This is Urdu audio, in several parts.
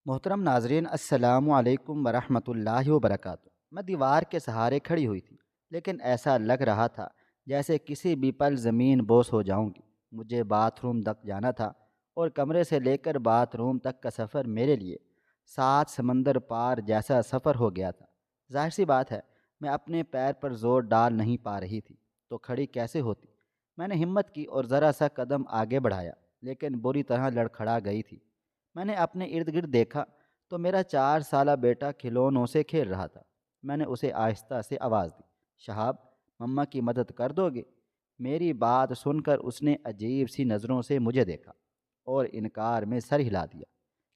محترم ناظرین، السلام علیکم ورحمۃ اللہ وبرکاتہ۔ میں دیوار کے سہارے کھڑی ہوئی تھی، لیکن ایسا لگ رہا تھا جیسے کسی بھی پل زمین بوس ہو جاؤں گی۔ مجھے باتھ روم تک جانا تھا، اور کمرے سے لے کر باتھ روم تک کا سفر میرے لیے سات سمندر پار جیسا سفر ہو گیا تھا۔ ظاہر سی بات ہے، میں اپنے پیر پر زور ڈال نہیں پا رہی تھی، تو کھڑی کیسے ہوتی؟ میں نے ہمت کی اور ذرا سا قدم آگے بڑھایا، لیکن بری طرح لڑکھڑا گئی تھی۔ میں نے اپنے ارد گرد دیکھا تو میرا 4 سالہ بیٹا کھلونوں سے کھیل رہا تھا۔ میں نے اسے آہستہ سے آواز دی، شہاب، مما کی مدد کر دو گے؟ میری بات سن کر اس نے عجیب سی نظروں سے مجھے دیکھا اور انکار میں سر ہلا دیا۔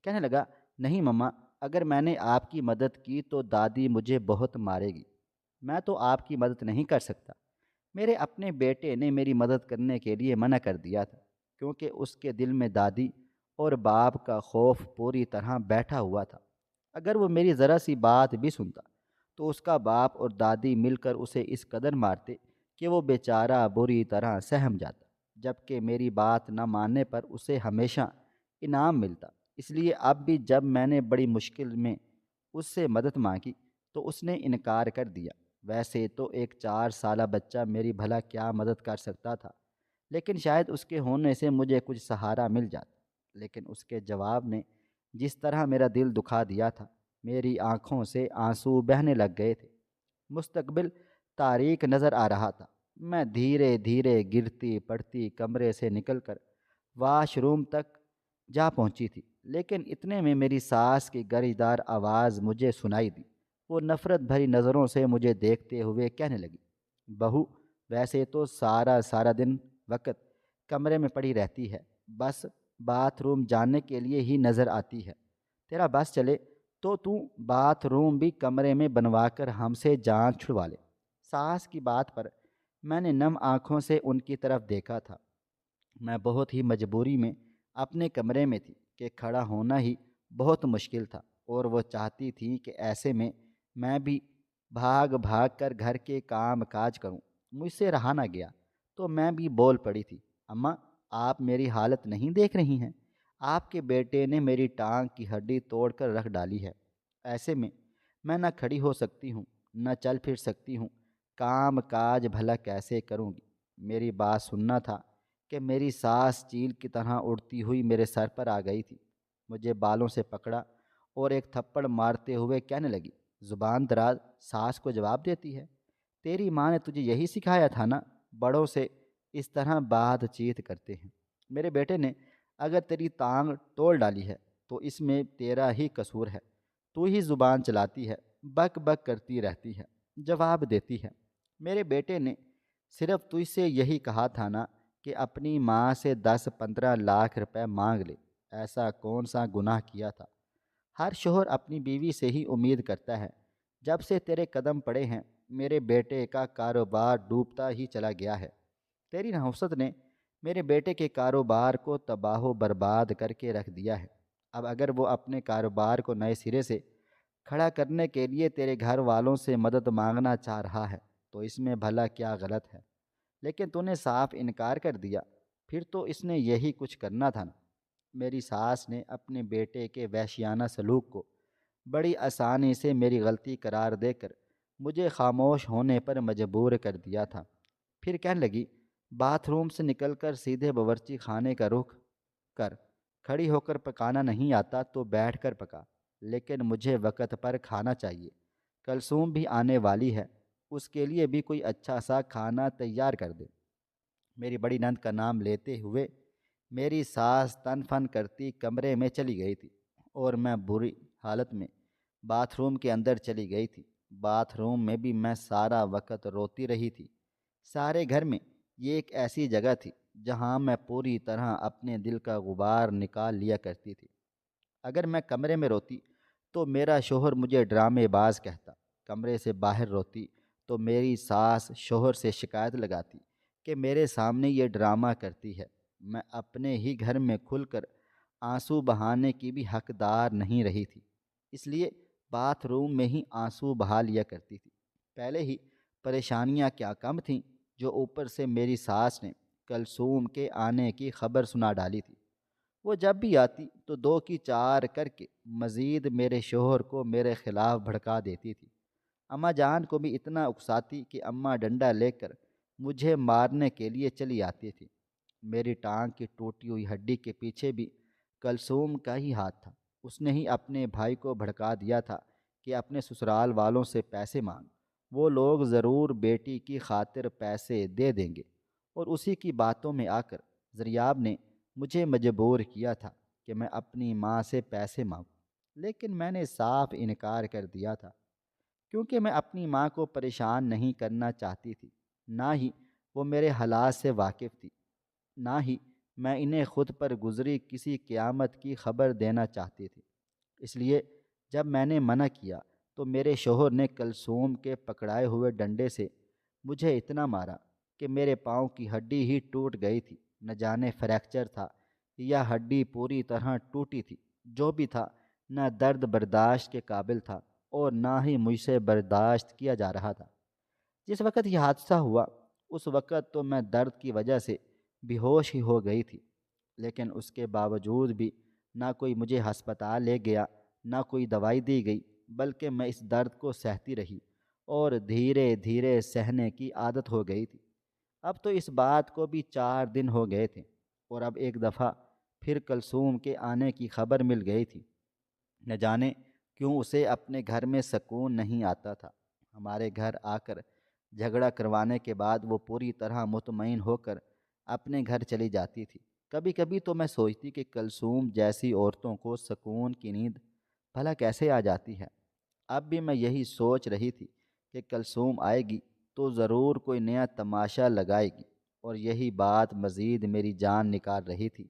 کہنے لگا، نہیں مما، اگر میں نے آپ کی مدد کی تو دادی مجھے بہت مارے گی۔ میں تو آپ کی مدد نہیں کر سکتا۔ میرے اپنے بیٹے نے میری مدد کرنے کے لیے منع کر دیا تھا، کیونکہ اس کے دل میں دادی اور باپ کا خوف پوری طرح بیٹھا ہوا تھا۔ اگر وہ میری ذرا سی بات بھی سنتا تو اس کا باپ اور دادی مل کر اسے اس قدر مارتے کہ وہ بیچارہ بری طرح سہم جاتا، جبکہ میری بات نہ ماننے پر اسے ہمیشہ انعام ملتا۔ اس لیے اب بھی جب میں نے بڑی مشکل میں اس سے مدد مانگی تو اس نے انکار کر دیا۔ ویسے تو ایک 4 سالہ بچہ میری بھلا کیا مدد کر سکتا تھا، لیکن شاید اس کے ہونے سے مجھے کچھ سہارا مل جاتا۔ لیکن اس کے جواب نے جس طرح میرا دل دکھا دیا تھا، میری آنکھوں سے آنسو بہنے لگ گئے تھے۔ مستقبل تاریک نظر آ رہا تھا۔ میں دھیرے دھیرے گرتی پڑتی کمرے سے نکل کر واش روم تک جا پہنچی تھی، لیکن اتنے میں میری ساس کی گرجدار آواز مجھے سنائی دی۔ وہ نفرت بھری نظروں سے مجھے دیکھتے ہوئے کہنے لگی، بہو، ویسے تو سارا سارا دن وقت کمرے میں پڑی رہتی ہے، بس باتھ روم جانے کے لیے ہی نظر آتی ہے۔ تیرا بس چلے تو باتھ روم بھی کمرے میں بنوا کر ہم سے جان چھڑوا لے۔ ساس کی بات پر میں نے نم آنکھوں سے ان کی طرف دیکھا تھا۔ میں بہت ہی مجبوری میں اپنے کمرے میں تھی کہ کھڑا ہونا ہی بہت مشکل تھا، اور وہ چاہتی تھی کہ ایسے میں بھی بھاگ بھاگ کر گھر کے کام کاج کروں۔ مجھ سے رہا نہ گیا تو میں بھی بول پڑی تھی، اماں، آپ میری حالت نہیں دیکھ رہی ہیں؟ آپ کے بیٹے نے میری ٹانگ کی ہڈی توڑ کر رکھ ڈالی ہے۔ ایسے میں نہ کھڑی ہو سکتی ہوں، نہ چل پھر سکتی ہوں۔ کام کاج بھلا کیسے کروں گی؟ میری بات سننا تھا کہ میری سانس چیل کی طرح اڑتی ہوئی میرے سر پر آ گئی تھی۔ مجھے بالوں سے پکڑا اور ایک تھپڑ مارتے ہوئے کہنے لگی، زبان دراز، ساس کو جواب دیتی ہے؟ تیری ماں نے تجھے یہی سکھایا تھا نا، بڑوں سے اس طرح بات چیت کرتے ہیں۔ میرے بیٹے نے اگر تیری ٹانگ توڑ ڈالی ہے تو اس میں تیرا ہی قصور ہے۔ تو ہی زبان چلاتی ہے، بک بک کرتی رہتی ہے، جواب دیتی ہے۔ میرے بیٹے نے صرف تجھ سے یہی کہا تھا نا کہ اپنی ماں سے 10-15 لاکھ روپے مانگ لے۔ ایسا کون سا گناہ کیا تھا؟ ہر شوہر اپنی بیوی سے ہی امید کرتا ہے۔ جب سے تیرے قدم پڑے ہیں، میرے بیٹے کا کاروبار ڈوبتا ہی چلا گیا ہے۔ تیری نحوست نے میرے بیٹے کے کاروبار کو تباہ و برباد کر کے رکھ دیا ہے۔ اب اگر وہ اپنے کاروبار کو نئے سرے سے کھڑا کرنے کے لیے تیرے گھر والوں سے مدد مانگنا چاہ رہا ہے تو اس میں بھلا کیا غلط ہے؟ لیکن تو نے صاف انکار کر دیا، پھر تو اس نے یہی کچھ کرنا تھا نا۔ میری ساس نے اپنے بیٹے کے وحشیانہ سلوک کو بڑی آسانی سے میری غلطی قرار دے کر مجھے خاموش ہونے پر مجبور کر دیا تھا۔ پھر کہنے لگی، باتھ روم سے نکل کر سیدھے باورچی خانے کا رخ کر۔ کھڑی ہو کر پکانا نہیں آتا تو بیٹھ کر پکا، لیکن مجھے وقت پر کھانا چاہیے۔ کلثوم بھی آنے والی ہے، اس کے لیے بھی کوئی اچھا سا کھانا تیار کر دے۔ میری بڑی نند کا نام لیتے ہوئے میری ساس تن فن کرتی کمرے میں چلی گئی تھی، اور میں بری حالت میں باتھ روم کے اندر چلی گئی تھی۔ باتھ روم میں بھی میں سارا وقت روتی رہی تھی۔ سارے گھر میں یہ ایک ایسی جگہ تھی جہاں میں پوری طرح اپنے دل کا غبار نکال لیا کرتی تھی۔ اگر میں کمرے میں روتی تو میرا شوہر مجھے ڈرامے باز کہتا، کمرے سے باہر روتی تو میری ساس شوہر سے شکایت لگاتی کہ میرے سامنے یہ ڈرامہ کرتی ہے۔ میں اپنے ہی گھر میں کھل کر آنسو بہانے کی بھی حقدار نہیں رہی تھی، اس لیے باتھ روم میں ہی آنسو بہا لیا کرتی تھی۔ پہلے ہی پریشانیاں کیا کم تھیں، جو اوپر سے میری ساس نے کلثوم کے آنے کی خبر سنا ڈالی تھی۔ وہ جب بھی آتی تو دو کی چار کر کے مزید میرے شوہر کو میرے خلاف بھڑکا دیتی تھی۔ اماں جان کو بھی اتنا اکساتی کہ اماں ڈنڈا لے کر مجھے مارنے کے لیے چلی آتی تھی۔ میری ٹانگ کی ٹوٹی ہوئی ہڈی کے پیچھے بھی کلثوم کا ہی ہاتھ تھا۔ اس نے ہی اپنے بھائی کو بھڑکا دیا تھا کہ اپنے سسرال والوں سے پیسے مانگ، وہ لوگ ضرور بیٹی کی خاطر پیسے دے دیں گے، اور اسی کی باتوں میں آ کر زریاب نے مجھے مجبور کیا تھا کہ میں اپنی ماں سے پیسے مانگوں، لیکن میں نے صاف انکار کر دیا تھا، کیونکہ میں اپنی ماں کو پریشان نہیں کرنا چاہتی تھی، نہ ہی وہ میرے حالات سے واقف تھی، نہ ہی میں انہیں خود پر گزری کسی قیامت کی خبر دینا چاہتی تھی۔ اس لیے جب میں نے منع کیا تو میرے شوہر نے کلثوم کے پکڑائے ہوئے ڈنڈے سے مجھے اتنا مارا کہ میرے پاؤں کی ہڈی ہی ٹوٹ گئی تھی، نہ جانے فریکچر تھا یا ہڈی پوری طرح ٹوٹی تھی، جو بھی تھا نہ درد برداشت کے قابل تھا اور نہ ہی مجھ سے برداشت کیا جا رہا تھا۔ جس وقت یہ حادثہ ہوا اس وقت تو میں درد کی وجہ سے بے ہوش ہی ہو گئی تھی، لیکن اس کے باوجود بھی نہ کوئی مجھے ہسپتال لے گیا، نہ کوئی دوائی دی گئی، بلکہ میں اس درد کو سہتی رہی اور دھیرے دھیرے سہنے کی عادت ہو گئی تھی۔ اب تو اس بات کو بھی 4 دن ہو گئے تھے، اور اب ایک دفعہ پھر کلثوم کے آنے کی خبر مل گئی تھی۔ نہ جانے کیوں اسے اپنے گھر میں سکون نہیں آتا تھا۔ ہمارے گھر آ کر جھگڑا کروانے کے بعد وہ پوری طرح مطمئن ہو کر اپنے گھر چلی جاتی تھی۔ کبھی کبھی تو میں سوچتی کہ کلثوم جیسی عورتوں کو سکون کی نیند بھلا کیسے آ جاتی ہے۔ اب بھی میں یہی سوچ رہی تھی کہ کلثوم آئے گی تو ضرور کوئی نیا تماشا لگائے گی، اور یہی بات مزید میری جان نکال رہی تھی۔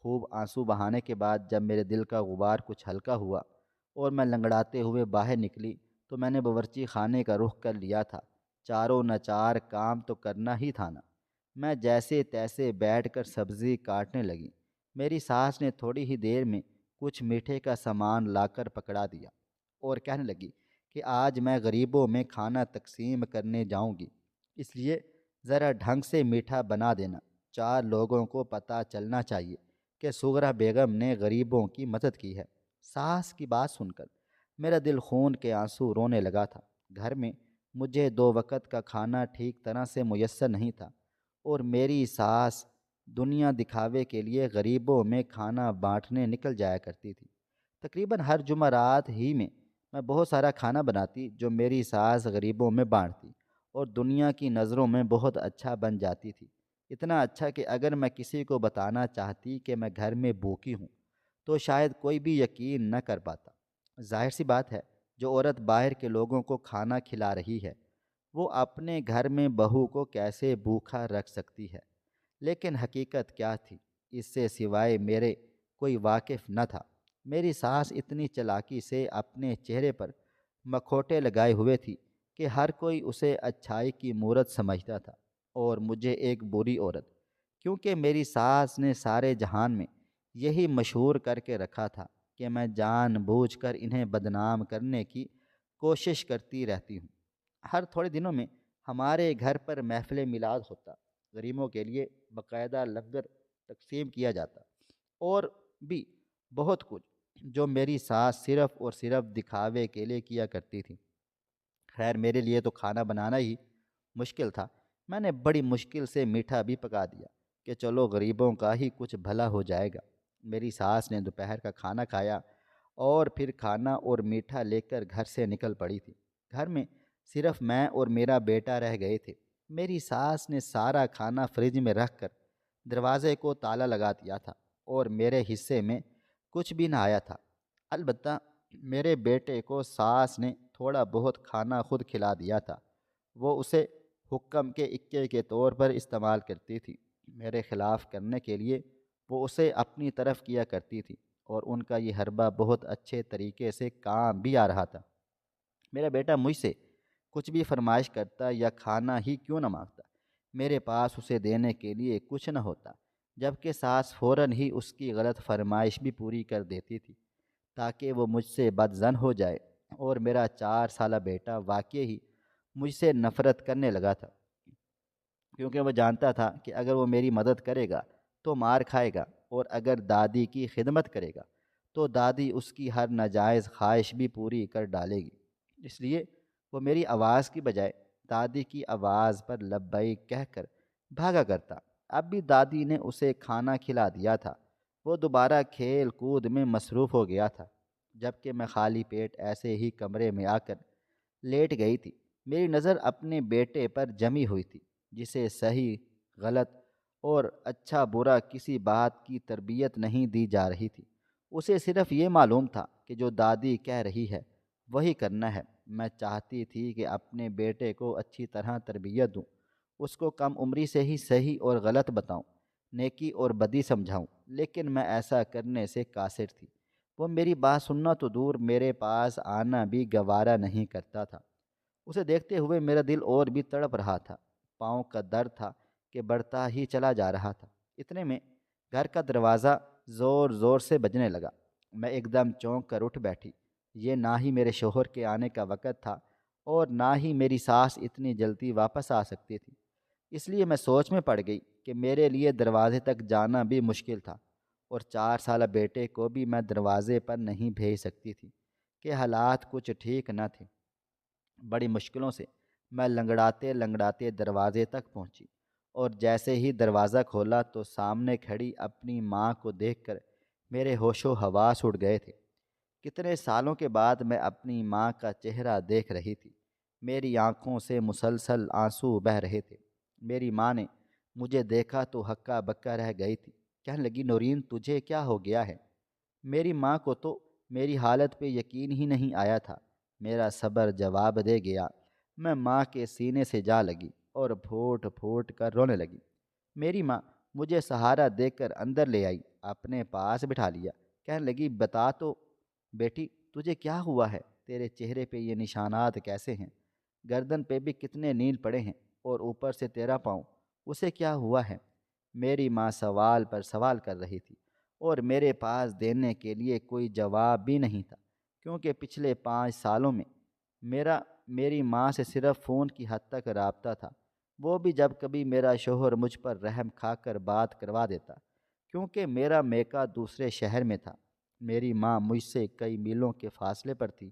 خوب آنسو بہانے کے بعد جب میرے دل کا غبار کچھ ہلکا ہوا اور میں لنگڑاتے ہوئے باہر نکلی تو میں نے باورچی خانے کا رخ کر لیا تھا۔ چاروں ناچار کام تو کرنا ہی تھا نا۔ میں جیسے تیسے بیٹھ کر سبزی کاٹنے لگی۔ میری ساس نے تھوڑی ہی دیر میں کچھ میٹھے کا سامان لا کر پکڑا دیا اور کہنے لگی کہ آج میں غریبوں میں کھانا تقسیم کرنے جاؤں گی، اس لیے ذرا ڈھنگ سے میٹھا بنا دینا، 4 لوگوں کو پتہ چلنا چاہیے کہ سغرا بیگم نے غریبوں کی مدد کی ہے۔ ساس کی بات سن کر میرا دل خون کے آنسو رونے لگا تھا۔ گھر میں مجھے 2 وقت کا کھانا ٹھیک طرح سے میسر نہیں تھا، اور میری ساس دنیا دکھاوے کے لیے غریبوں میں کھانا بانٹنے نکل جایا کرتی تھی۔ تقریباً ہر جمعرات ہی میں بہت سارا کھانا بناتی جو میری ساس غریبوں میں بانٹتی، اور دنیا کی نظروں میں بہت اچھا بن جاتی تھی۔ اتنا اچھا کہ اگر میں کسی کو بتانا چاہتی کہ میں گھر میں بھوکی ہوں تو شاید کوئی بھی یقین نہ کر پاتا۔ ظاہر سی بات ہے، جو عورت باہر کے لوگوں کو کھانا کھلا رہی ہے وہ اپنے گھر میں بہو کو کیسے بھوکا رکھ سکتی ہے؟ لیکن حقیقت کیا تھی، اس سے سوائے میرے کوئی واقف نہ تھا۔ میری ساس اتنی چالاکی سے اپنے چہرے پر مکھوٹے لگائے ہوئے تھی کہ ہر کوئی اسے اچھائی کی مورت سمجھتا تھا، اور مجھے ایک بری عورت، کیونکہ میری ساس نے سارے جہان میں یہی مشہور کر کے رکھا تھا کہ میں جان بوجھ کر انہیں بدنام کرنے کی کوشش کرتی رہتی ہوں۔ ہر تھوڑے دنوں میں ہمارے گھر پر محفل میلاد ہوتا، غریبوں کے لیے باقاعدہ لنگر تقسیم کیا جاتا، اور بھی بہت کچھ جو میری ساس صرف اور صرف دکھاوے کے لیے کیا کرتی تھی۔ خیر میرے لیے تو کھانا بنانا ہی مشکل تھا۔ میں نے بڑی مشکل سے میٹھا بھی پکا دیا کہ چلو غریبوں کا ہی کچھ بھلا ہو جائے گا۔ میری ساس نے دوپہر کا کھانا کھایا اور پھر کھانا اور میٹھا لے کر گھر سے نکل پڑی تھی۔ گھر میں صرف میں اور میرا بیٹا رہ گئے تھے۔ میری ساس نے سارا کھانا فریج میں رکھ کر دروازے کو تالا لگا دیا تھا، اور میرے حصے میں کچھ بھی نہ آیا تھا۔ البتہ میرے بیٹے کو ساس نے تھوڑا بہت کھانا خود کھلا دیا تھا، وہ اسے حکم کے اکے کے طور پر استعمال کرتی تھی۔ میرے خلاف کرنے کے لیے وہ اسے اپنی طرف کیا کرتی تھی، اور ان کا یہ حربہ بہت اچھے طریقے سے کام بھی آ رہا تھا۔ میرا بیٹا مجھ سے کچھ بھی فرمائش کرتا یا کھانا ہی کیوں نہ مانگتا، میرے پاس اسے دینے کے لیے کچھ نہ ہوتا، جبکہ ساس فوراً ہی اس کی غلط فرمائش بھی پوری کر دیتی تھی تاکہ وہ مجھ سے بدظن ہو جائے، اور میرا 4 سالہ بیٹا واقعی ہی مجھ سے نفرت کرنے لگا تھا، کیونکہ وہ جانتا تھا کہ اگر وہ میری مدد کرے گا تو مار کھائے گا، اور اگر دادی کی خدمت کرے گا تو دادی اس کی ہر ناجائز خواہش بھی پوری کر ڈالے گی۔ اس لیے وہ میری آواز کی بجائے دادی کی آواز پر لبیک کہہ کر بھاگا کرتا۔ اب بھی دادی نے اسے کھانا کھلا دیا تھا، وہ دوبارہ کھیل کود میں مصروف ہو گیا تھا، جبکہ میں خالی پیٹ ایسے ہی کمرے میں آ کر لیٹ گئی تھی۔ میری نظر اپنے بیٹے پر جمی ہوئی تھی، جسے صحیح غلط اور اچھا برا کسی بات کی تربیت نہیں دی جا رہی تھی۔ اسے صرف یہ معلوم تھا کہ جو دادی کہہ رہی ہے وہی کرنا ہے۔ میں چاہتی تھی کہ اپنے بیٹے کو اچھی طرح تربیت دوں، اس کو کم عمری سے ہی صحیح اور غلط بتاؤں، نیکی اور بدی سمجھاؤں، لیکن میں ایسا کرنے سے قاصر تھی۔ وہ میری بات سننا تو دور، میرے پاس آنا بھی گوارا نہیں کرتا تھا۔ اسے دیکھتے ہوئے میرا دل اور بھی تڑپ رہا تھا، پاؤں کا درد تھا کہ بڑھتا ہی چلا جا رہا تھا۔ اتنے میں گھر کا دروازہ زور زور سے بجنے لگا۔ میں ایک دم چونک کر اٹھ بیٹھی۔ یہ نہ ہی میرے شوہر کے آنے کا وقت تھا اور نہ ہی میری ساس اتنی جلدی واپس آ سکتی تھی۔ اس لیے میں سوچ میں پڑ گئی کہ میرے لیے دروازے تک جانا بھی مشکل تھا، اور 4 سالہ بیٹے کو بھی میں دروازے پر نہیں بھیج سکتی تھی کہ حالات کچھ ٹھیک نہ تھے۔ بڑی مشکلوں سے میں لنگڑاتے لنگڑاتے دروازے تک پہنچی، اور جیسے ہی دروازہ کھولا تو سامنے کھڑی اپنی ماں کو دیکھ کر میرے ہوش و حواس اڑ گئے تھے۔ کتنے سالوں کے بعد میں اپنی ماں کا چہرہ دیکھ رہی تھی۔ میری آنکھوں سے مسلسل آنسو بہہ رہے تھے۔ میری ماں نے مجھے دیکھا تو ہکا بکا رہ گئی تھی۔ کہنے لگی، نورین تجھے کیا ہو گیا ہے؟ میری ماں کو تو میری حالت پہ یقین ہی نہیں آیا تھا۔ میرا صبر جواب دے گیا۔ میں ماں کے سینے سے جا لگی اور پھوٹ پھوٹ کر رونے لگی۔ میری ماں مجھے سہارا دے کر اندر لے آئی، اپنے پاس بٹھا لیا۔ کہنے لگی، بتا تو بیٹی تجھے کیا ہوا ہے؟ تیرے چہرے پہ یہ نشانات کیسے ہیں؟ گردن پہ بھی کتنے نیل پڑے ہیں، اور اوپر سے تیرا پاؤں، اسے کیا ہوا ہے؟ میری ماں سوال پر سوال کر رہی تھی، اور میرے پاس دینے کے لیے کوئی جواب بھی نہیں تھا، کیونکہ پچھلے 5 سالوں میں میری ماں سے صرف فون کی حد تک رابطہ تھا، وہ بھی جب کبھی میرا شوہر مجھ پر رحم کھا کر بات کروا دیتا، کیونکہ میرا میکا دوسرے شہر میں تھا۔ میری ماں مجھ سے کئی میلوں کے فاصلے پر تھی،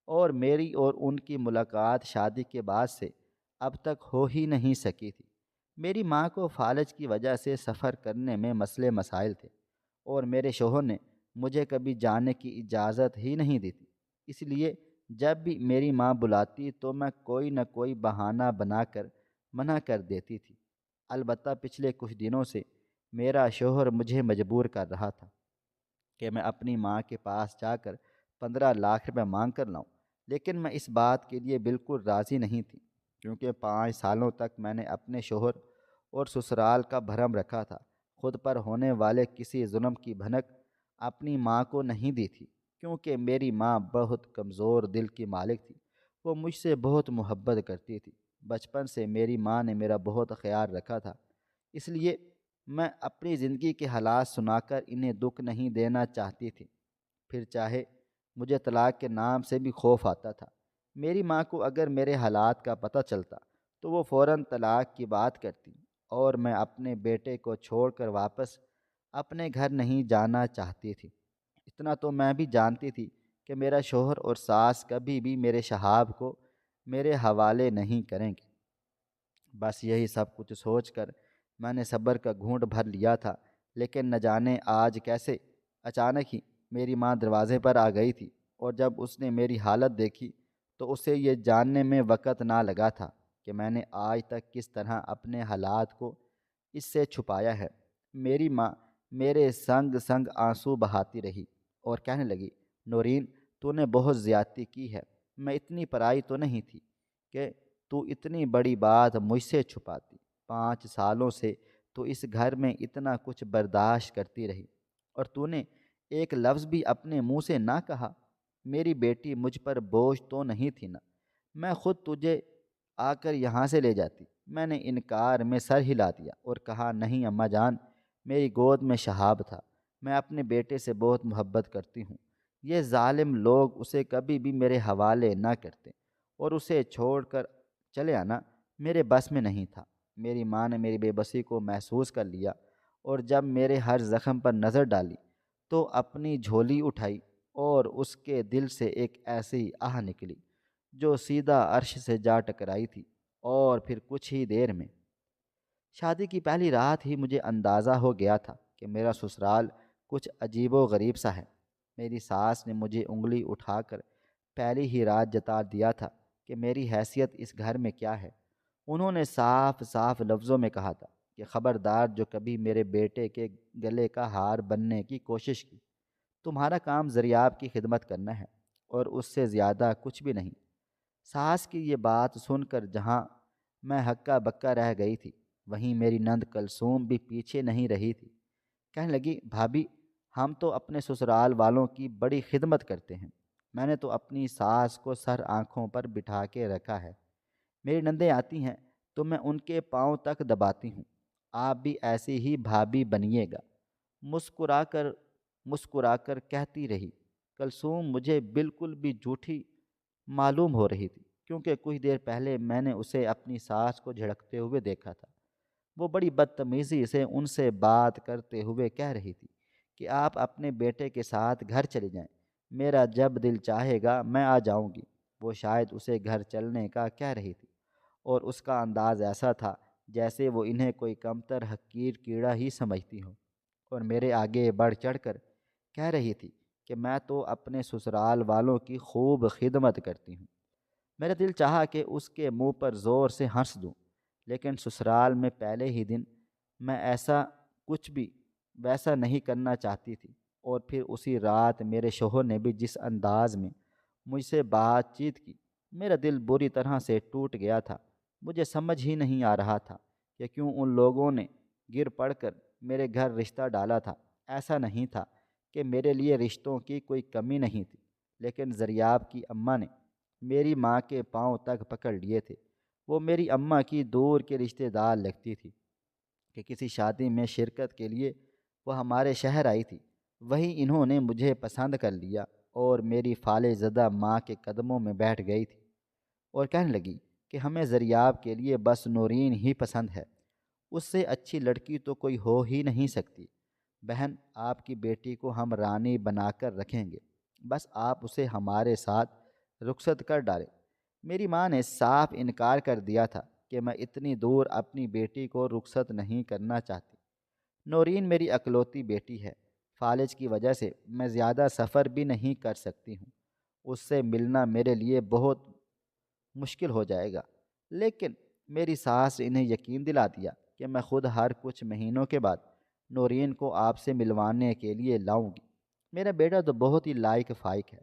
اور میری اور ان کی ملاقات شادی کے بعد سے اب تک ہو ہی نہیں سکی تھی۔ میری ماں کو فالج کی وجہ سے سفر کرنے میں مسئلے مسائل تھے، اور میرے شوہر نے مجھے کبھی جانے کی اجازت ہی نہیں دی تھی۔ اس لیے جب بھی میری ماں بلاتی تو میں کوئی نہ کوئی بہانہ بنا کر منع کر دیتی تھی۔ البتہ پچھلے کچھ دنوں سے میرا شوہر مجھے مجبور کر رہا تھا کہ میں اپنی ماں کے پاس جا کر 15 لاکھ روپے مانگ کر لاؤں، لیکن میں اس بات کے لیے بالکل راضی نہیں تھی، کیونکہ 5 سالوں تک میں نے اپنے شوہر اور سسرال کا بھرم رکھا تھا، خود پر ہونے والے کسی ظلم کی بھنک اپنی ماں کو نہیں دی تھی، کیونکہ میری ماں بہت کمزور دل کی مالک تھی۔ وہ مجھ سے بہت محبت کرتی تھی۔ بچپن سے میری ماں نے میرا بہت خیال رکھا تھا، اس لیے میں اپنی زندگی کے حالات سنا کر انہیں دکھ نہیں دینا چاہتی تھی، پھر چاہے مجھے طلاق کے نام سے بھی خوف آتا تھا۔ میری ماں کو اگر میرے حالات کا پتہ چلتا تو وہ فوراً طلاق کی بات کرتی، اور میں اپنے بیٹے کو چھوڑ کر واپس اپنے گھر نہیں جانا چاہتی تھی۔ اتنا تو میں بھی جانتی تھی کہ میرا شوہر اور ساس کبھی بھی میرے شہاب کو میرے حوالے نہیں کریں گے۔ بس یہی سب کچھ سوچ کر میں نے صبر کا گھونٹ بھر لیا تھا، لیکن نہ جانے آج کیسے اچانک ہی میری ماں دروازے پر آ گئی تھی، اور جب اس نے میری حالت دیکھی تو اسے یہ جاننے میں وقت نہ لگا تھا کہ میں نے آج تک کس طرح اپنے حالات کو اس سے چھپایا ہے۔ میری ماں میرے سنگ سنگ آنسو بہاتی رہی اور کہنے لگی، نورین تو نے بہت زیادتی کی ہے، میں اتنی پرائی تو نہیں تھی کہ تو اتنی بڑی بات مجھ سے چھپاتی۔ 5 سالوں سے تو اس گھر میں اتنا کچھ برداشت کرتی رہی، اور تو نے ایک لفظ بھی اپنے منہ سے نہ کہا۔ میری بیٹی مجھ پر بوجھ تو نہیں تھی نا؟ میں خود تجھے آ کر یہاں سے لے جاتی۔ میں نے انکار میں سر ہلا دیا اور کہا، نہیں اماں جان، میری گود میں شہاب تھا، میں اپنے بیٹے سے بہت محبت کرتی ہوں، یہ ظالم لوگ اسے کبھی بھی میرے حوالے نہ کرتے، اور اسے چھوڑ کر چلے آنا میرے بس میں نہیں تھا۔ میری ماں نے میری بے بسی کو محسوس کر لیا اور جب میرے ہر زخم پر نظر ڈالی تو اپنی جھولی اٹھائی اور اس کے دل سے ایک ایسی آہ نکلی جو سیدھا عرش سے جا ٹکرائی تھی۔ اور پھر کچھ ہی دیر میں شادی کی پہلی رات ہی مجھے اندازہ ہو گیا تھا کہ میرا سسرال کچھ عجیب و غریب سا ہے۔ میری ساس نے مجھے انگلی اٹھا کر پہلی ہی رات جتا دیا تھا کہ میری حیثیت اس گھر میں کیا ہے۔ انہوں نے صاف صاف لفظوں میں کہا تھا کہ خبردار جو کبھی میرے بیٹے کے گلے کا ہار بننے کی کوشش کی، تمہارا کام ذریعہ کی خدمت کرنا ہے اور اس سے زیادہ کچھ بھی نہیں۔ ساس کی یہ بات سن کر جہاں میں ہکا بکا رہ گئی تھی، وہیں میری نند کلثوم بھی پیچھے نہیں رہی تھی۔ کہنے لگی، بھابھی، ہم تو اپنے سسرال والوں کی بڑی خدمت کرتے ہیں۔ میں نے تو اپنی ساس کو سر آنکھوں پر بٹھا کے رکھا ہے۔ میری نندیں آتی ہیں تو میں ان کے پاؤں تک دباتی ہوں۔ آپ بھی ایسی ہی بھابھی بنیے گا۔ مسکرا کر مسکرا کر کہتی رہی کلثوم مجھے بالکل بھی جھوٹی معلوم ہو رہی تھی، کیونکہ کچھ دیر پہلے میں نے اسے اپنی ساس کو جھڑکتے ہوئے دیکھا تھا۔ وہ بڑی بدتمیزی سے ان سے بات کرتے ہوئے کہہ رہی تھی کہ آپ اپنے بیٹے کے ساتھ گھر چلے جائیں، میرا جب دل چاہے گا میں آ جاؤں گی۔ وہ شاید اسے گھر چلنے کا کہہ رہی تھی، اور اس کا انداز ایسا تھا جیسے وہ انہیں کوئی کمتر حقیر کیڑا ہی سمجھتی ہو، اور میرے آگے بڑھ چڑھ کر کہہ رہی تھی کہ میں تو اپنے سسرال والوں کی خوب خدمت کرتی ہوں۔ میرا دل چاہا کہ اس کے منہ پر زور سے ہنس دوں، لیکن سسرال میں پہلے ہی دن میں ایسا کچھ بھی ویسا نہیں کرنا چاہتی تھی، اور پھر اسی رات میرے شوہر نے بھی جس انداز میں مجھ سے بات چیت کی، میرا دل بری طرح سے ٹوٹ گیا تھا۔ مجھے سمجھ ہی نہیں آ رہا تھا کہ کیوں ان لوگوں نے گر پڑ کر میرے گھر رشتہ ڈالا تھا۔ ایسا نہیں تھا کہ میرے لیے رشتوں کی کوئی کمی نہیں تھی، لیکن زریاب کی اماں نے میری ماں کے پاؤں تک پکڑ لیے تھے۔ وہ میری اماں کی دور کے رشتہ دار لگتی تھی کہ کسی شادی میں شرکت کے لیے وہ ہمارے شہر آئی تھی، وہیں انہوں نے مجھے پسند کر لیا اور میری فالح زدہ ماں کے قدموں میں بیٹھ گئی تھی، اور کہنے لگی کہ ہمیں زریاب کے لیے بس نورین ہی پسند ہے، اس سے اچھی لڑکی تو کوئی ہو ہی نہیں سکتی۔ بہن، آپ کی بیٹی کو ہم رانی بنا کر رکھیں گے، بس آپ اسے ہمارے ساتھ رخصت کر ڈالیں۔ میری ماں نے صاف انکار کر دیا تھا کہ میں اتنی دور اپنی بیٹی کو رخصت نہیں کرنا چاہتی۔ نورین میری اکلوتی بیٹی ہے، فالج کی وجہ سے میں زیادہ سفر بھی نہیں کر سکتی ہوں، اس سے ملنا میرے لیے بہت مشکل ہو جائے گا۔ لیکن میری ساس انہیں یقین دلا دیا کہ میں خود ہر کچھ مہینوں کے بعد نورین کو آپ سے ملوانے کے لیے لاؤں گی۔ میرا بیٹا تو بہت ہی لائق فائق ہے،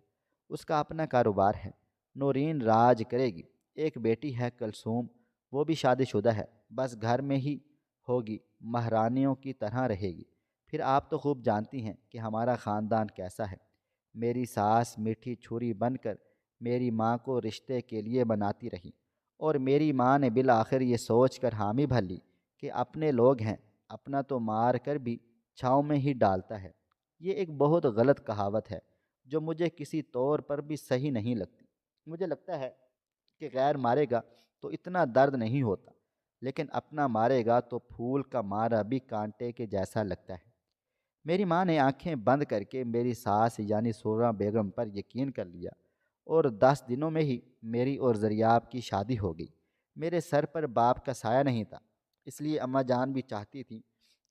اس کا اپنا کاروبار ہے، نورین راج کرے گی۔ ایک بیٹی ہے کلثوم، وہ بھی شادی شدہ ہے، بس گھر میں ہی ہوگی، مہرانیوں کی طرح رہے گی۔ پھر آپ تو خوب جانتی ہیں کہ ہمارا خاندان کیسا ہے۔ میری ساس میٹھی چھری بن کر میری ماں کو رشتے کے لیے بناتی رہی، اور میری ماں نے بالآخر یہ سوچ کر حامی بھر لی کہ اپنے لوگ ہیں، اپنا تو مار کر بھی چھاؤں میں ہی ڈالتا ہے۔ یہ ایک بہت غلط کہاوت ہے جو مجھے کسی طور پر بھی صحیح نہیں لگتی۔ مجھے لگتا ہے کہ غیر مارے گا تو اتنا درد نہیں ہوتا، لیکن اپنا مارے گا تو پھول کا مارا بھی کانٹے کے جیسا لگتا ہے۔ میری ماں نے آنکھیں بند کر کے میری ساس یعنی سورہ بیگم پر یقین کر لیا، اور 10 دنوں میں ہی میری اور زریاب کی شادی ہو گئی۔ میرے سر پر باپ کا سایہ نہیں تھا، اس لیے اماں جان بھی چاہتی تھیں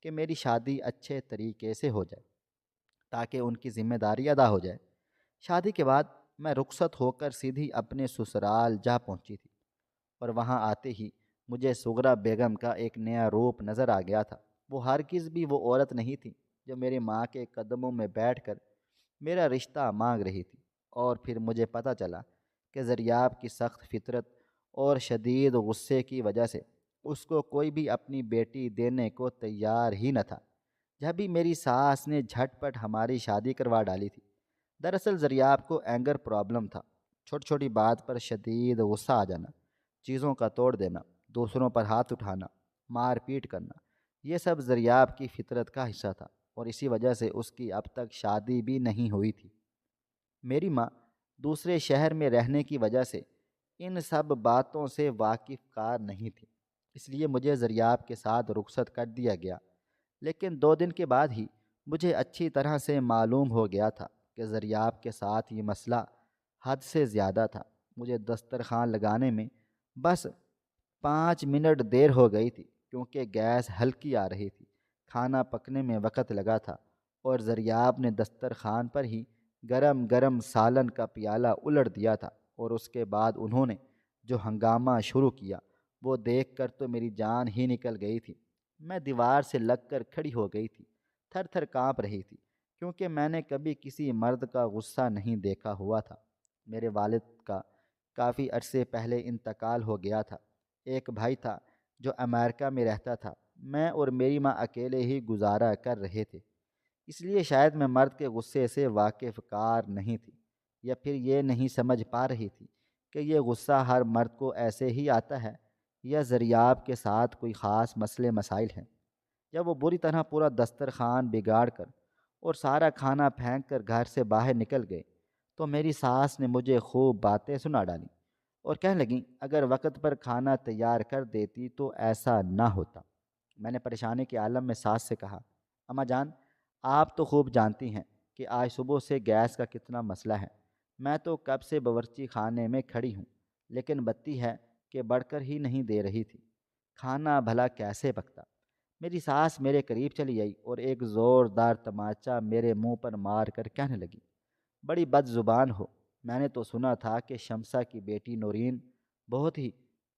کہ میری شادی اچھے طریقے سے ہو جائے تاکہ ان کی ذمہ داری ادا ہو جائے۔ شادی کے بعد میں رخصت ہو کر سیدھی اپنے سسرال جا پہنچی تھی، اور وہاں آتے ہی مجھے سغرا بیگم کا ایک نیا روپ نظر آ گیا تھا۔ وہ ہرگز بھی وہ عورت نہیں تھی جو میری ماں کے قدموں میں بیٹھ کر میرا رشتہ مانگ رہی تھی۔ اور پھر مجھے پتہ چلا کہ زریاب کی سخت فطرت اور شدید غصے کی وجہ سے اس کو کوئی بھی اپنی بیٹی دینے کو تیار ہی نہ تھا۔ جب بھی میری ساس نے جھٹ پٹ ہماری شادی کروا ڈالی تھی۔ دراصل زریاب کو اینگر پرابلم تھا، چھوٹی چھوٹی بات پر شدید غصہ آ جانا، چیزوں کا توڑ دینا، دوسروں پر ہاتھ اٹھانا، مار پیٹ کرنا، یہ سب زریاب کی فطرت کا حصہ تھا، اور اسی وجہ سے اس کی اب تک شادی بھی نہیں ہوئی تھی۔ میری ماں دوسرے شہر میں رہنے کی وجہ سے ان سب باتوں سے واقف کار نہیں تھی، اس لیے مجھے زریاب کے ساتھ رخصت کر دیا گیا۔ لیکن 2 دن کے بعد ہی مجھے اچھی طرح سے معلوم ہو گیا تھا کہ ضریاب کے ساتھ یہ مسئلہ حد سے زیادہ تھا۔ مجھے دسترخوان لگانے میں بس 5 منٹ دیر ہو گئی تھی، کیونکہ گیس ہلکی آ رہی تھی۔ کھانا پکنے میں وقت لگا تھا، اور ضریاب نے دسترخوان پر ہی گرم گرم سالن کا پیالہ الٹ دیا تھا، اور اس کے بعد انہوں نے جو ہنگامہ شروع کیا وہ دیکھ کر تو میری جان ہی نکل گئی تھی۔ میں دیوار سے لگ کر کھڑی ہو گئی تھی، تھر تھر کانپ رہی تھی، کیونکہ میں نے کبھی کسی مرد کا غصہ نہیں دیکھا ہوا تھا۔ میرے والد کا کافی عرصے پہلے انتقال ہو گیا تھا۔ ایک بھائی تھا جو امریکہ میں رہتا تھا۔ میں اور میری ماں اکیلے ہی گزارا کر رہے تھے، اس لیے شاید میں مرد کے غصے سے واقف کار نہیں تھی، یا پھر یہ نہیں سمجھ پا رہی تھی کہ یہ غصہ ہر مرد کو ایسے ہی آتا ہے، یا ضریاب کے ساتھ کوئی خاص مسئلے مسائل ہیں۔ جب وہ بری طرح پورا دسترخوان بگاڑ کر اور سارا کھانا پھینک کر گھر سے باہر نکل گئے، تو میری ساس نے مجھے خوب باتیں سنا ڈالیں، اور کہنے لگیں اگر وقت پر کھانا تیار کر دیتی تو ایسا نہ ہوتا۔ میں نے پریشانی کے عالم میں ساس سے کہا، اماں جان، آپ تو خوب جانتی ہیں کہ آج صبح سے گیس کا کتنا مسئلہ ہے۔ میں تو کب سے باورچی خانے میں کھڑی ہوں، لیکن بتی ہے کہ بڑھ کر ہی نہیں دے رہی تھی، کھانا بھلا کیسے پکتا؟ میری ساس میرے قریب چلی آئی اور ایک زوردار تماچا میرے منہ پر مار کر کہنے لگی، بڑی بد زبان ہو، میں نے تو سنا تھا کہ شمسا کی بیٹی نورین بہت ہی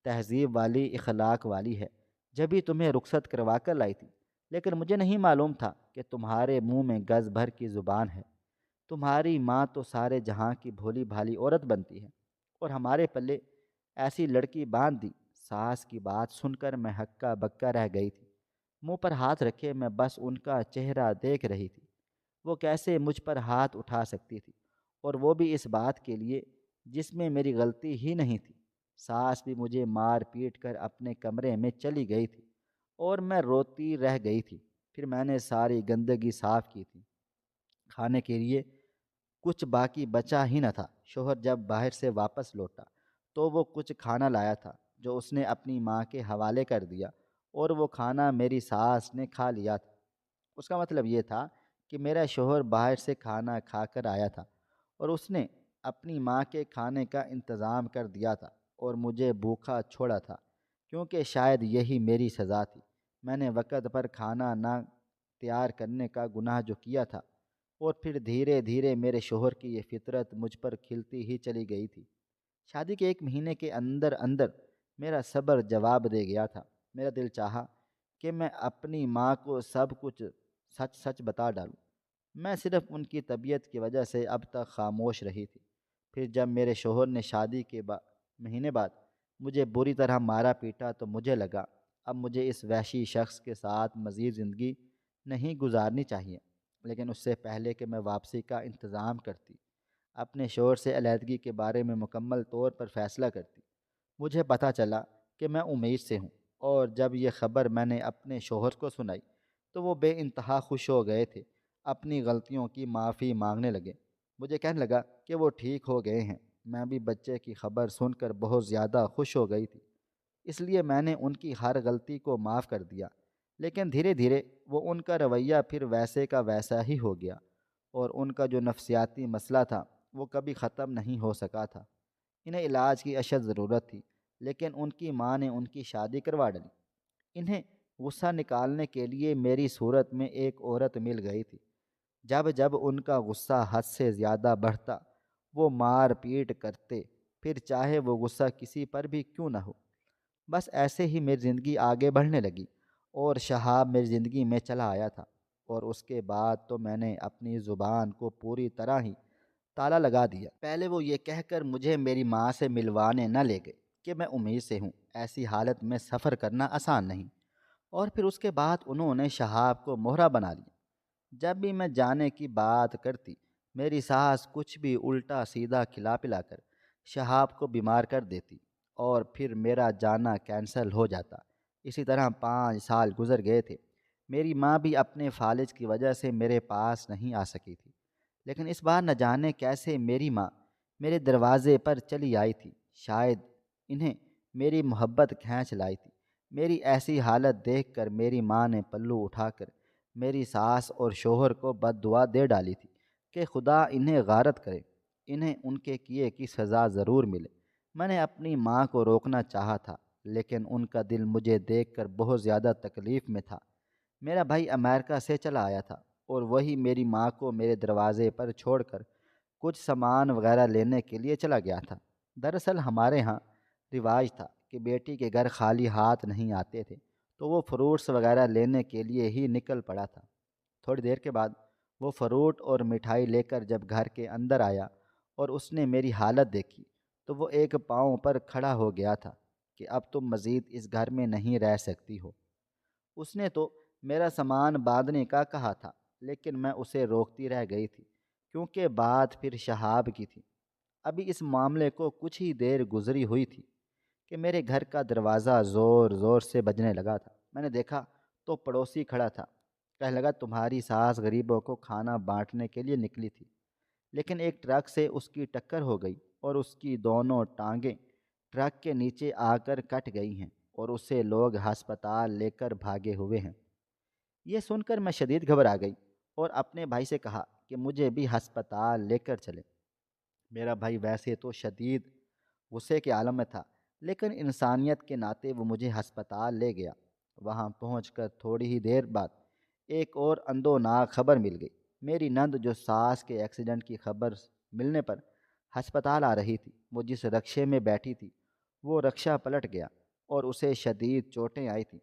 تہذیب والی اخلاق والی ہے، جبھی تمہیں رخصت کروا کر لائی تھی، لیکن مجھے نہیں معلوم تھا کہ تمہارے منہ میں گز بھر کی زبان ہے۔ تمہاری ماں تو سارے جہاں کی بھولی بھالی عورت بنتی ہے، اور ہمارے پلے ایسی لڑکی باندھ دی۔ ساس کی بات سن کر میں ہکا بکا رہ گئی تھی۔ منہ پر ہاتھ رکھے میں بس ان کا چہرہ دیکھ رہی تھی۔ وہ کیسے مجھ پر ہاتھ اٹھا سکتی تھی، اور وہ بھی اس بات کے لیے جس میں میری غلطی ہی نہیں تھی؟ ساس بھی مجھے مار پیٹ کر اپنے کمرے میں چلی گئی تھی، اور میں روتی رہ گئی تھی۔ پھر میں نے ساری گندگی صاف کی تھی، کھانے کے لیے کچھ باقی بچا ہی نہ تھا۔ شوہر جب باہر سے واپس لوٹا تو وہ کچھ کھانا لایا تھا جو اس نے اپنی ماں کے حوالے کر دیا، اور وہ کھانا میری ساس نے کھا لیا تھا۔ اس کا مطلب یہ تھا کہ میرا شوہر باہر سے کھانا کھا کر آیا تھا، اور اس نے اپنی ماں کے کھانے کا انتظام کر دیا تھا اور مجھے بھوکا چھوڑا تھا، کیونکہ شاید یہی میری سزا تھی۔ میں نے وقت پر کھانا نہ تیار کرنے کا گناہ جو کیا تھا، اور پھر دھیرے دھیرے میرے شوہر کی یہ فطرت مجھ پر کھلتی ہی چلی گئی تھی۔ شادی کے 1 مہینے کے اندر اندر میرا صبر جواب دے گیا تھا۔ میرا دل چاہا کہ میں اپنی ماں کو سب کچھ سچ سچ بتا ڈالوں۔ میں صرف ان کی طبیعت کی وجہ سے اب تک خاموش رہی تھی۔ پھر جب میرے شوہر نے شادی کے مہینے بعد مجھے بری طرح مارا پیٹا، تو مجھے لگا اب مجھے اس وحشی شخص کے ساتھ مزید زندگی نہیں گزارنی چاہیے۔ لیکن اس سے پہلے کہ میں واپسی کا انتظام کرتی، اپنے شوہر سے علیحدگی کے بارے میں مکمل طور پر فیصلہ کرتی، مجھے پتہ چلا کہ میں امید سے ہوں۔ اور جب یہ خبر میں نے اپنے شوہر کو سنائی تو وہ بے انتہا خوش ہو گئے تھے، اپنی غلطیوں کی معافی مانگنے لگے۔ مجھے کہنے لگا کہ وہ ٹھیک ہو گئے ہیں۔ میں بھی بچے کی خبر سن کر بہت زیادہ خوش ہو گئی تھی، اس لیے میں نے ان کی ہر غلطی کو معاف کر دیا۔ لیکن دھیرے دھیرے وہ ان کا رویہ پھر ویسے کا ویسا ہی ہو گیا، اور ان کا جو نفسیاتی مسئلہ تھا وہ کبھی ختم نہیں ہو سکا تھا۔ انہیں علاج کی اشد ضرورت تھی، لیکن ان کی ماں نے ان کی شادی کروا ڈالی۔ انہیں غصہ نکالنے کے لیے میری صورت میں ایک عورت مل گئی تھی۔ جب جب ان کا غصہ حد سے زیادہ بڑھتا وہ مار پیٹ کرتے، پھر چاہے وہ غصہ کسی پر بھی کیوں نہ ہو۔ بس ایسے ہی میری زندگی آگے بڑھنے لگی، اور شہاب میری زندگی میں چلا آیا تھا، اور اس کے بعد تو میں نے اپنی زبان کو پوری طرح ہی تالا لگا دیا۔ پہلے وہ یہ کہہ کر مجھے میری ماں سے ملوانے نہ لے گئے کہ میں امید سے ہوں، ایسی حالت میں سفر کرنا آسان نہیں، اور پھر اس کے بعد انہوں نے شہاب کو مہرہ بنا لیا۔ جب بھی میں جانے کی بات کرتی، میری ساس کچھ بھی الٹا سیدھا کھلا پلا کر شہاب کو بیمار کر دیتی، اور پھر میرا جانا کینسل ہو جاتا۔ اسی طرح 5 سال گزر گئے تھے۔ میری ماں بھی اپنے فالج کی وجہ سے میرے پاس نہیں آ سکی تھی، لیکن اس بار نہ جانے کیسے میری ماں میرے دروازے پر چلی آئی تھی۔ شاید انہیں میری محبت کھینچ لائی تھی۔ میری ایسی حالت دیکھ کر میری ماں نے پلو اٹھا کر میری ساس اور شوہر کو بد دعا دے ڈالی تھی کہ خدا انہیں غارت کرے، انہیں ان کے کیے کی سزا ضرور ملے۔ میں نے اپنی ماں کو روکنا چاہا تھا، لیکن ان کا دل مجھے دیکھ کر بہت زیادہ تکلیف میں تھا۔ میرا بھائی امریکہ سے چلا آیا تھا اور وہی میری ماں کو میرے دروازے پر چھوڑ کر کچھ سامان وغیرہ لینے کے لیے چلا گیا تھا۔ دراصل ہمارے ہاں رواج تھا کہ بیٹی کے گھر خالی ہاتھ نہیں آتے تھے، تو وہ فروٹس وغیرہ لینے کے لیے ہی نکل پڑا تھا۔ تھوڑی دیر کے بعد وہ فروٹ اور مٹھائی لے کر جب گھر کے اندر آیا اور اس نے میری حالت دیکھی تو وہ ایک پاؤں پر کھڑا ہو گیا تھا کہ اب تم مزید اس گھر میں نہیں رہ سکتی ہو۔ اس نے تو میرا سامان باندھنے کا کہا تھا، لیکن میں اسے روکتی رہ گئی تھی کیونکہ بات پھر شہاب کی تھی۔ ابھی اس معاملے کو کچھ ہی دیر گزری ہوئی تھی کہ میرے گھر کا دروازہ زور زور سے بجنے لگا تھا۔ میں نے دیکھا تو پڑوسی کھڑا تھا۔ کہنے لگا تمہاری ساس غریبوں کو کھانا بانٹنے کے لیے نکلی تھی، لیکن ایک ٹرک سے اس کی ٹکر ہو گئی اور اس کی دونوں ٹانگیں ٹرک کے نیچے آ کر کٹ گئی ہیں اور اسے لوگ ہسپتال لے کر بھاگے ہوئے ہیں۔ یہ سن کر میں شدید گھبرا گئی اور اپنے بھائی سے کہا کہ مجھے بھی ہسپتال لے کر چلے۔ میرا بھائی ویسے تو شدید غصے کے عالم میں تھا، لیکن انسانیت کے ناطے وہ مجھے ہسپتال لے گیا۔ وہاں پہنچ کر تھوڑی ہی دیر بعد ایک اور اندوناک خبر مل گئی۔ میری نند جو ساس کے ایکسیڈنٹ کی خبر ملنے پر ہسپتال آ رہی تھی، وہ جس رکشے میں بیٹھی تھی وہ رکشہ پلٹ گیا اور اسے شدید چوٹیں آئی تھیں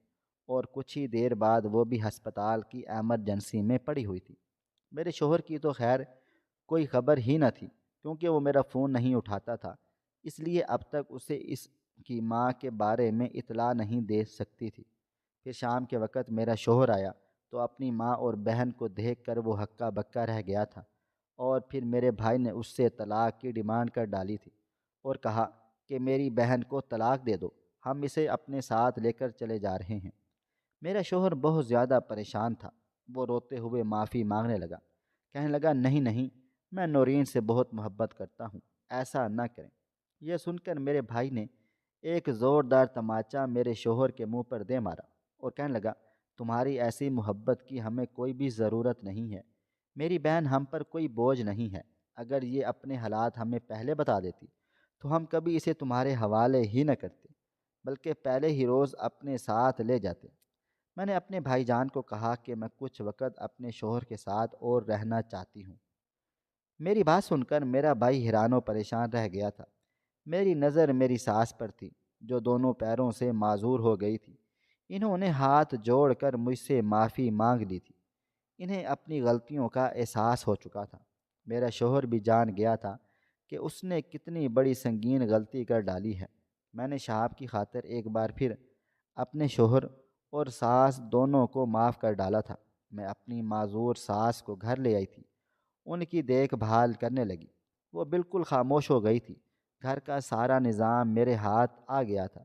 اور کچھ ہی دیر بعد وہ بھی ہسپتال کی ایمرجنسی میں پڑی ہوئی تھی۔ میرے شوہر کی تو خیر کوئی خبر ہی نہ تھی کیونکہ وہ میرا فون نہیں اٹھاتا تھا، اس لیے اب تک اسے اس کی ماں کے بارے میں اطلاع نہیں دے سکتی تھی۔ پھر شام کے وقت میرا شوہر آیا تو اپنی ماں اور بہن کو دیکھ کر وہ ہکا بکا رہ گیا تھا، اور پھر میرے بھائی نے اس سے طلاق کی ڈیمانڈ کر ڈالی تھی اور کہا کہ میری بہن کو طلاق دے دو، ہم اسے اپنے ساتھ لے کر چلے جا رہے ہیں۔ میرا شوہر بہت زیادہ پریشان تھا، وہ روتے ہوئے معافی مانگنے لگا، کہنے لگا نہیں نہیں، میں نورین سے بہت محبت کرتا ہوں، ایسا نہ کریں۔ یہ سن کر میرے بھائی نے ایک زوردار تماچا میرے شوہر کے منہ پر دے مارا اور کہنے لگا تمہاری ایسی محبت کی ہمیں کوئی بھی ضرورت نہیں ہے، میری بہن ہم پر کوئی بوجھ نہیں ہے، اگر یہ اپنے حالات ہمیں پہلے بتا دیتی تو ہم کبھی اسے تمہارے حوالے ہی نہ کرتے، بلکہ پہلے ہی روز اپنے ساتھ لے جاتے۔ میں نے اپنے بھائی جان کو کہا کہ میں کچھ وقت اپنے شوہر کے ساتھ اور رہنا چاہتی ہوں۔ میری بات سن کر میرا بھائی حیران و پریشان رہ گیا تھا۔ میری نظر میری ساس پر تھی جو دونوں پیروں سے معذور ہو گئی تھی۔ انہوں نے ہاتھ جوڑ کر مجھ سے معافی مانگ لی تھی، انہیں اپنی غلطیوں کا احساس ہو چکا تھا۔ میرا شوہر بھی جان گیا تھا کہ اس نے کتنی بڑی سنگین غلطی کر ڈالی ہے۔ میں نے شہاب کی خاطر ایک بار پھر اپنے شوہر اور ساس دونوں کو معاف کر ڈالا تھا۔ میں اپنی معذور ساس کو گھر لے آئی تھی، ان کی دیکھ بھال کرنے لگی۔ وہ بالکل خاموش ہو گئی تھی، گھر کا سارا نظام میرے ہاتھ آ گیا تھا۔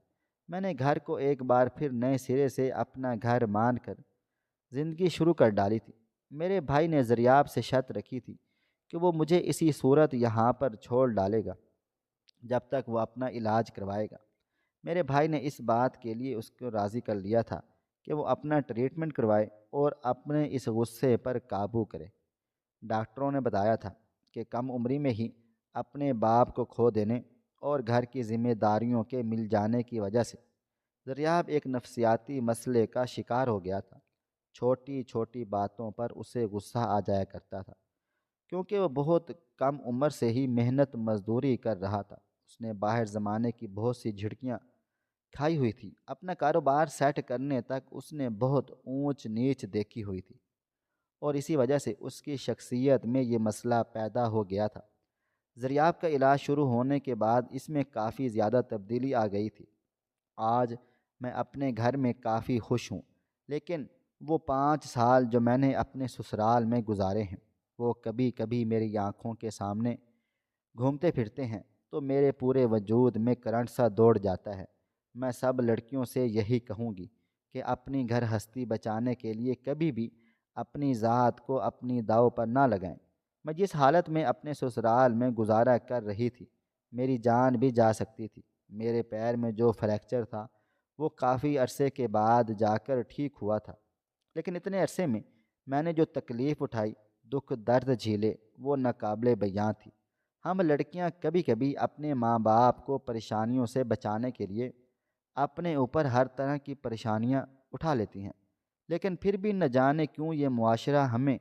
میں نے گھر کو ایک بار پھر نئے سرے سے اپنا گھر مان کر زندگی شروع کر ڈالی تھی۔ میرے بھائی نے ضریاب سے شرط رکھی تھی کہ وہ مجھے اسی صورت یہاں پر چھوڑ ڈالے گا جب تک وہ اپنا علاج کروائے گا۔ میرے بھائی نے اس بات کے لیے اس کو راضی کر لیا تھا کہ وہ اپنا ٹریٹمنٹ کروائے اور اپنے اس غصے پر قابو کرے۔ ڈاکٹروں نے بتایا تھا کہ کم عمری میں ہی اپنے باپ کو کھو دینے اور گھر کی ذمہ داریوں کے مل جانے کی وجہ سے ذریاب ایک نفسیاتی مسئلے کا شکار ہو گیا تھا۔ چھوٹی چھوٹی باتوں پر اسے غصہ آ جایا کرتا تھا کیونکہ وہ بہت کم عمر سے ہی محنت مزدوری کر رہا تھا۔ اس نے باہر زمانے کی بہت سی جھڑکیاں کھائی ہوئی تھی، اپنا کاروبار سیٹ کرنے تک اس نے بہت اونچ نیچ دیکھی ہوئی تھی، اور اسی وجہ سے اس کی شخصیت میں یہ مسئلہ پیدا ہو گیا تھا۔ ضریاب کا علاج شروع ہونے کے بعد اس میں کافی زیادہ تبدیلی آ گئی تھی۔ آج میں اپنے گھر میں کافی خوش ہوں، لیکن وہ 5 سال جو میں نے اپنے سسرال میں گزارے ہیں وہ کبھی کبھی میری آنکھوں کے سامنے گھومتے پھرتے ہیں تو میرے پورے وجود میں کرنٹ سا دوڑ جاتا ہے۔ میں سب لڑکیوں سے یہی کہوں گی کہ اپنی گھر ہستی بچانے کے لیے کبھی بھی اپنی ذات کو اپنی داؤ پر نہ لگائیں۔ میں جس حالت میں اپنے سسرال میں گزارا کر رہی تھی میری جان بھی جا سکتی تھی۔ میرے پیر میں جو فریکچر تھا وہ کافی عرصے کے بعد جا کر ٹھیک ہوا تھا، لیکن اتنے عرصے میں میں نے جو تکلیف اٹھائی، دکھ درد جھیلے، وہ ناقابل بیاں تھی۔ ہم لڑکیاں کبھی کبھی اپنے ماں باپ کو پریشانیوں سے بچانے کے لیے اپنے اوپر ہر طرح کی پریشانیاں اٹھا لیتی ہیں، لیکن پھر بھی نہ جانے کیوں یہ معاشرہ ہمیں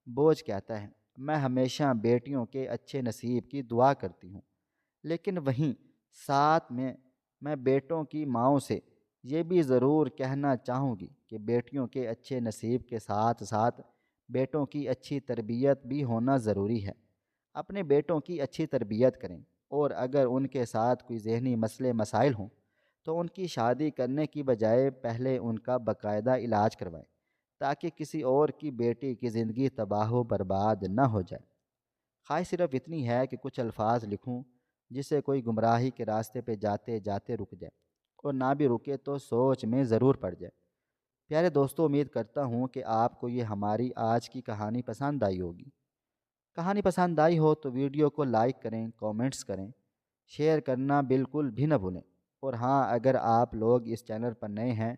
بوجھ کہتا ہے۔ میں ہمیشہ بیٹیوں کے اچھے نصیب کی دعا کرتی ہوں، لیکن وہیں ساتھ میں بیٹوں کی ماؤں سے یہ بھی ضرور کہنا چاہوں گی کہ بیٹیوں کے اچھے نصیب کے ساتھ ساتھ بیٹوں کی اچھی تربیت بھی ہونا ضروری ہے۔ اپنے بیٹوں کی اچھی تربیت کریں، اور اگر ان کے ساتھ کوئی ذہنی مسئلے مسائل ہوں تو ان کی شادی کرنے کی بجائے پہلے ان کا باقاعدہ علاج کروائیں، تاکہ کسی اور کی بیٹی کی زندگی تباہ و برباد نہ ہو جائے۔ خواہش صرف اتنی ہے کہ کچھ الفاظ لکھوں جس سے کوئی گمراہی کے راستے پہ جاتے جاتے رک جائے، اور نہ بھی رکے تو سوچ میں ضرور پڑ جائے۔ پیارے دوستو، امید کرتا ہوں کہ آپ کو یہ ہماری آج کی کہانی پسند آئی ہوگی۔ کہانی پسند آئی ہو تو ویڈیو کو لائک کریں، کومنٹس کریں، شیئر کرنا بالکل بھی نہ بھولیں۔ اور ہاں، اگر آپ لوگ اس چینل پر نئے ہیں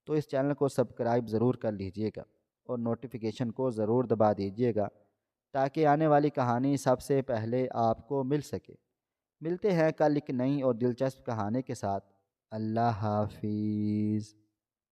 تو اس چینل کو سبسکرائب ضرور کر لیجئے گا، اور نوٹیفیکیشن کو ضرور دبا دیجئے گا، تاکہ آنے والی کہانی سب سے پہلے آپ کو مل سکے۔ ملتے ہیں کل ایک نئی اور دلچسپ کہانی کے ساتھ۔ اللہ حافظ۔